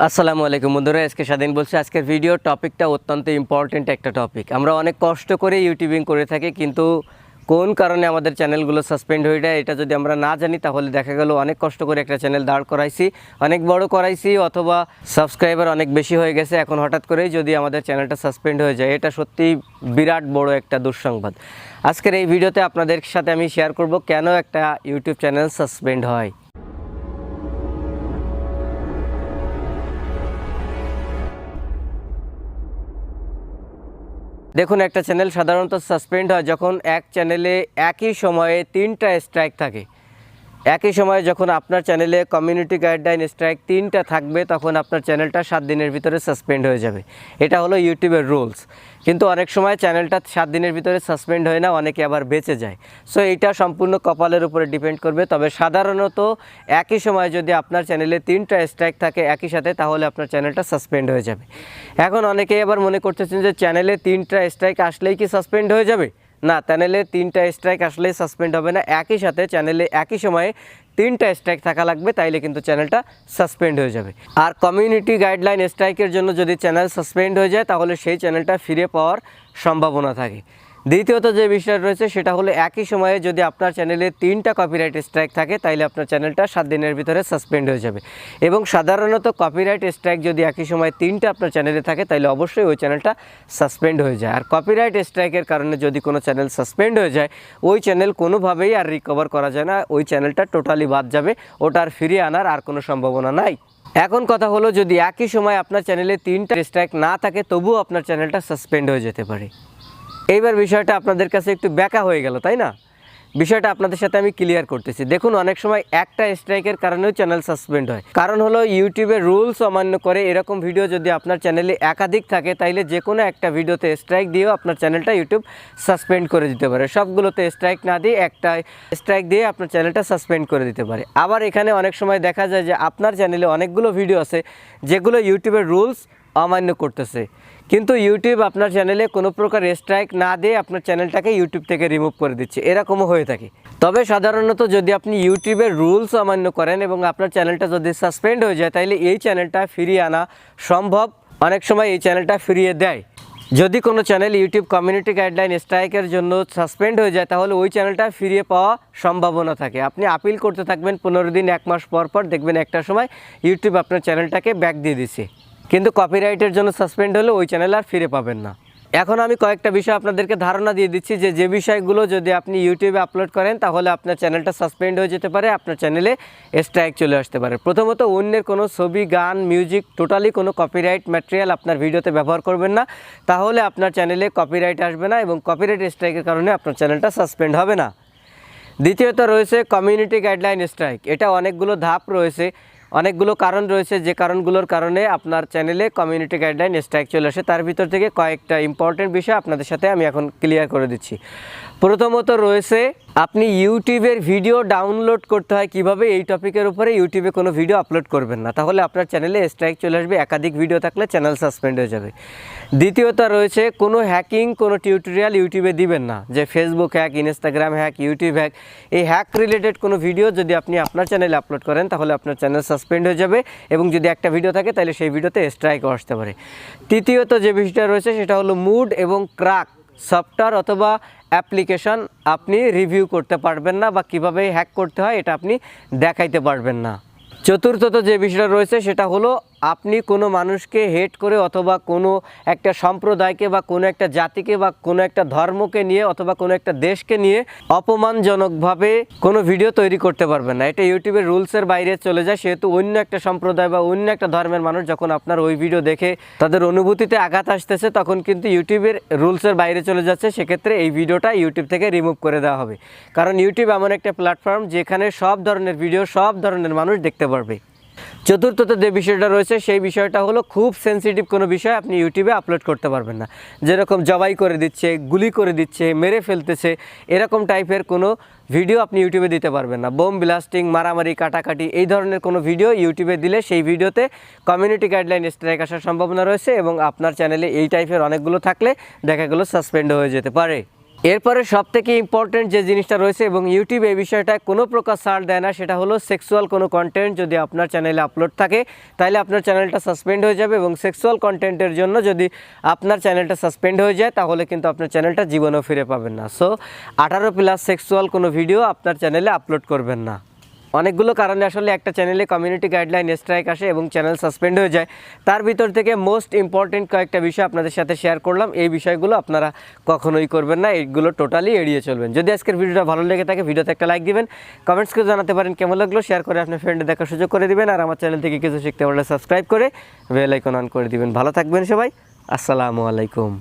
আসসালামু আলাইকুম বন্ধুরা, আজকে স্বাধীন বলছি। আজকের ভিডিও টপিকটা অত্যন্ত ইম্পর্টেন্ট একটা টপিক। আমরা অনেক কষ্ট করে ইউটিউবিং করে থাকি, কিন্তু কোন কারণে আমাদের চ্যানেলগুলো সাসপেন্ড হয়ে যায় এটা যদি আমরা না জানি তাহলে দেখা গেল অনেক কষ্ট করে একটা চ্যানেল দাঁড় করাইছি, অনেক বড় করাইছি, অথবা সাবস্ক্রাইবার অনেক বেশি হয়ে গেছে, এখন হঠাৎ করেই যদি আমাদের চ্যানেলটা সাসপেন্ড হয়ে যায়, এটা সত্যিই বিরাট বড় একটা দুঃসংবাদ। আজকের এই ভিডিওতে আপনাদের সাথে আমি শেয়ার করব কেন একটা ইউটিউব চ্যানেল সাসপেন্ড হয়। দেখুন, একটা চ্যানেল সাধারণত সাসপেন্ড হয় যখন এক চ্যানেলে একই সময়ে 3টা স্ট্রাইক থাকে। একই সময়ে যখন আপনার চ্যানেলে কমিউনিটি গাইডলাইন স্ট্রাইক 3টা থাকবে, তখন আপনার চ্যানেলটা 7 দিনের ভিতরে সাসপেন্ড হয়ে যাবে। এটা হলো ইউটিউবের রুলস। কিন্তু অনেক সময় চ্যানেলটা 7 দিনের ভিতরে সাসপেন্ড হয় না, অনেকে আবার বেঁচে যায়। সো এটা সম্পূর্ণ কপালের উপরে ডিপেন্ড করবে। তবে সাধারণত একই সময়ে যদি আপনার চ্যানেলে 3টা স্ট্রাইক থাকে একই সাথে, তাহলে আপনার চ্যানেলটা সাসপেন্ড হয়ে যাবে। এখন অনেকেই আবার মনে করতেছেন যে চ্যানেলে 3টা স্ট্রাইক আসলেই কি সাসপেন্ড হয়ে যাবে? না, চ্যানেলে 3টা স্ট্রাইক আসলেই সাসপেন্ড হবে না। একই সাথে চ্যানেলে একই সময়ে 3টা স্ট্রাইক থাকা লাগবে, তাইলে কিন্তু চ্যানেলটা সাসপেন্ড হয়ে যাবে। আর কমিউনিটি গাইডলাইন স্ট্রাইকের জন্য যদি চ্যানেল সাসপেন্ড হয়ে যায়, তাহলে সেই চ্যানেলটা ফিরে পাওয়ার সম্ভাবনা থাকে। দ্বিতীয়ত যে বিষয় রয়েছে সেটা হলো, একই সময়ে যদি আপনার চ্যানেলে 3টা কপিরাইট স্ট্রাইক থাকে, তাইলে আপনার চ্যানেলটা 7 দিনের ভিতরে সাসপেন্ড হয়ে যাবে। এবং সাধারণত কপিরাইট স্ট্রাইক যদি একই সময়ে 3টা আপনার চ্যানেলে থাকে, তাইলে অবশ্যই ওই চ্যানেলটা সাসপেন্ড হয়ে যায়। আর কপিরাইট স্ট্রাইকের কারণে যদি কোনো চ্যানেল সাসপেন্ড হয়ে যায়, ওই চ্যানেল কোনোভাবেই আর রিকভার করা যায় না, ওই চ্যানেলটা টোটালি বাদ যাবে, ওটা আর ফিরিয়ে আনার আর কোনো সম্ভাবনা নাই। এখন কথা হলো, যদি একই সময় আপনার চ্যানেলে 3টা স্ট্রাইক না থাকে, তবুও আপনার চ্যানেলটা সাসপেন্ড হয়ে যেতে পারে। এইবার বিষয়টা আপনাদের কাছে একটু ব্যাকা হয়ে গেল, তাই না? বিষয়টা আপনাদের সাথে আমি ক্লিয়ার করতেছি। দেখুন, অনেক সময় একটা স্ট্রাইকের কারণেও চ্যানেল সাসপেন্ড হয়। কারণ হলো, ইউটিউবের রুলস অমান্য করে এরকম ভিডিও যদি আপনার চ্যানেলে একাধিক থাকে, তাইলে যে কোনো একটা ভিডিওতে স্ট্রাইক দিয়েও আপনার চ্যানেলটা ইউটিউব সাসপেন্ড করে দিতে পারে। সবগুলোতে স্ট্রাইক না দিয়ে একটা স্ট্রাইক দিয়ে আপনার চ্যানেলটা সাসপেন্ড করে দিতে পারে। আবার এখানে অনেক সময় দেখা যায় যে আপনার চ্যানেলে অনেকগুলো ভিডিও আছে যেগুলো ইউটিউবের রুলস অমান্য করতেছে, কিন্তু ইউটিউব আপনার চ্যানেলে কোনো প্রকার স্ট্রাইক না দিয়ে আপনার চ্যানেলটাকে ইউটিউব থেকে রিমুভ করে দিচ্ছে, এরকমও হয়ে থাকে। তবে সাধারণত যদি আপনি ইউটিউবের রুলস অমান্য করেন এবং আপনার চ্যানেলটা যদি সাসপেন্ড হয়ে যায়, তাহলে এই চ্যানেলটা ফিরিয়ে আনা সম্ভব। অনেক সময় এই চ্যানেলটা ফিরিয়ে দেয়। যদি কোনো চ্যানেল ইউটিউব কমিউনিটি গাইডলাইন স্ট্রাইকের জন্য সাসপেন্ড হয়ে যায়, তাহলে ওই চ্যানেলটা ফিরিয়ে পাওয়া সম্ভাবনা থাকে। আপনি আপিল করতে থাকবেন 15 দিন, 1 মাস পর পর দেখবেন একটা সময় ইউটিউব আপনার চ্যানেলটাকে ব্যাক দিয়ে দিছে। কিন্তু কপিরাইটের জন্য সাসপেন্ড হলে ওই চ্যানেল আর ফিরে পাবেন না। এখন আমি কয়েকটা বিষয় আপনাদেরকে ধারণা দিয়ে দিচ্ছি যে বিষয়গুলো যদি আপনি ইউটিউবে আপলোড করেন, তাহলে আপনার চ্যানেলটা সাসপেন্ড হয়ে যেতে পারে, আপনার চ্যানেলে স্ট্রাইক চলে আসতে পারে। প্রথমত, অন্যের কোনো ছবি, গান, মিউজিক, টোটালি কোনো কপিরাইট ম্যাটেরিয়াল আপনার ভিডিওতে ব্যবহার করবেন না, তাহলে আপনার চ্যানেলে কপিরাইট আসবে না এবং কপিরাইট স্ট্রাইকের কারণে আপনার চ্যানেলটা সাসপেন্ড হবে না। দ্বিতীয়ত রয়েছে কমিউনিটি গাইডলাইন স্ট্রাইক। এটা অনেকগুলো ধাপ রয়েছে, অনেকগুলো কারণ রয়েছে, যে কারণগুলোর কারণে আপনার চ্যানেলে কমিউনিটি গাইডলাইন স্ট্রাইক চলে আসে। তার ভিতর থেকে কয়েকটা ইম্পর্টেন্ট বিষয় আপনাদের সাথে আমি এখন ক্লিয়ার করে দিচ্ছি। প্রথমত রয়েছে, আপনি ইউটিউবের ভিডিও ডাউনলোড করতে হয় কিভাবে, এই টপিকের উপরে ইউটিউবে কোনো ভিডিও আপলোড করবেন না, তাহলে আপনার চ্যানেলে স্ট্রাইক চলে আসবে, একাধিক ভিডিও থাকলে চ্যানেল সাসপেন্ড হয়ে যাবে। দ্বিতীয়ত রয়েছে, কোনো হ্যাকিং, কোনো টিউটোরিয়াল ইউটিউবে দিবেন না, যে Facebook hack, Instagram hack, YouTube hack, এই হ্যাক রিলেটেড কোনো ভিডিও যদি আপনি আপনার চ্যানেলে আপলোড করেন, তাহলে আপনার চ্যানেল সাসপেন্ড হয়ে যাবে এবং যদি একটা ভিডিও থাকে তাহলে সেই ভিডিওতে স্ট্রাইকও আসতে পারে। তৃতীয়ত যে বিষয়টা রয়েছে সেটা হলো, মুড এবং ক্র্যাক সফটওয়্যার অথবা অ্যাপ্লিকেশন আপনি রিভিউ করতে পারবেন না, বা কীভাবে হ্যাক করতে হয় এটা আপনি দেখাইতে পারবেন না। চতুর্থত যে বিষয়টা রয়েছে সেটা হলো, আপনি কোনো মানুষকে হেট করে অথবা কোনো একটা সম্প্রদায়কে বা কোনো একটা জাতিকে বা কোনো একটা ধর্মকে নিয়ে অথবা কোনো একটা দেশকে নিয়ে অপমানজনকভাবে কোনো ভিডিও তৈরি করতে পারবেন না। এটা ইউটিউবের রুলসের বাইরে চলে যায়। সেহেতু অন্য একটা সম্প্রদায় বা অন্য একটা ধর্মের মানুষ যখন আপনার ওই ভিডিও দেখে তাদের অনুভূতিতে আঘাত আসতেছে, তখন কিন্তু ইউটিউবের রুলসের বাইরে চলে যাচ্ছে। সেক্ষেত্রে এই ভিডিওটা ইউটিউব থেকে রিমুভ করে দেওয়া হবে, কারণ ইউটিউব এমন একটা প্ল্যাটফর্ম যেখানে সব ধরনের ভিডিও সব ধরনের মানুষ দেখতে পারবে। চতুর্থত যে বিষয়টা রয়েছে সেই বিষয়টা হলো, খুব সেন্সিটিভ কোনো বিষয় আপনি ইউটিউবে আপলোড করতে পারবেন না, যেরকম জবাই করে দিচ্ছে, গুলি করে দিচ্ছে, মেরে ফেলতেছে, এরকম টাইপের কোনো ভিডিও আপনি ইউটিউবে দিতে পারবেন না। বোম ব্লাস্টিং, মারামারি, কাটাকাটি, এই ধরনের কোনো ভিডিও ইউটিউবে দিলে সেই ভিডিওতে কমিউনিটি গাইডলাইন স্ট্রাইক আসার সম্ভাবনা রয়েছে এবং আপনার চ্যানেলে এই টাইপের অনেকগুলো থাকলে দেখা গেলো সাসপেন্ড হয়ে যেতে পারে। এরপরে সবথেকে ইম্পর্টেন্ট যে জিনিসটা রয়েছে এবং ইউটিউব এই বিষয়টায় কোনো প্রকার ছাড় দেয় না, সেটা হলো সেক্সুয়াল কোনো কন্টেন্ট যদি আপনার চ্যানেলে আপলোড থাকে তাহলে আপনার চ্যানেলটা সাসপেন্ড হয়ে যাবে, এবং সেক্সুয়াল কন্টেন্টের জন্য যদি আপনার চ্যানেলটা সাসপেন্ড হয়ে যায় তাহলে কিন্তু আপনার চ্যানেলটা জীবনেও ফিরে পাবেন না। সো 18+ সেক্সুয়াল কোনো ভিডিও আপনার চ্যানেলে আপলোড করবেন না। অনেকগুলো কারণে আসলে একটা চ্যানেলে কমিউনিটি গাইডলাইন স্ট্রাইক আসে এবং চ্যানেল সাসপেন্ড হয়ে যায়। তার ভিতর থেকে মোস্ট ইম্পর্টেন্ট কয়েকটা বিষয় আপনাদের সাথে শেয়ার করলাম। এই বিষয়গুলো আপনারা কখনোই করবেন না, এইগুলো টোটালি এড়িয়ে চলবেন। যদি আজকের ভিডিওটা ভালো লেগে থাকে ভিডিওতে একটা লাইক দিবেন, কমেন্টস করে জানাতে পারেন কেমন লাগলো, শেয়ার করে আপনার ফ্রেন্ডে দেখার সুযোগ করে দিবেন, আর আমার চ্যানেল থেকে কিছু শিখতে পারলে সাবস্ক্রাইব করে বেল আইকন অন করে দিবেন। ভালো থাকবেন সবাই, আসসালামু আলাইকুম।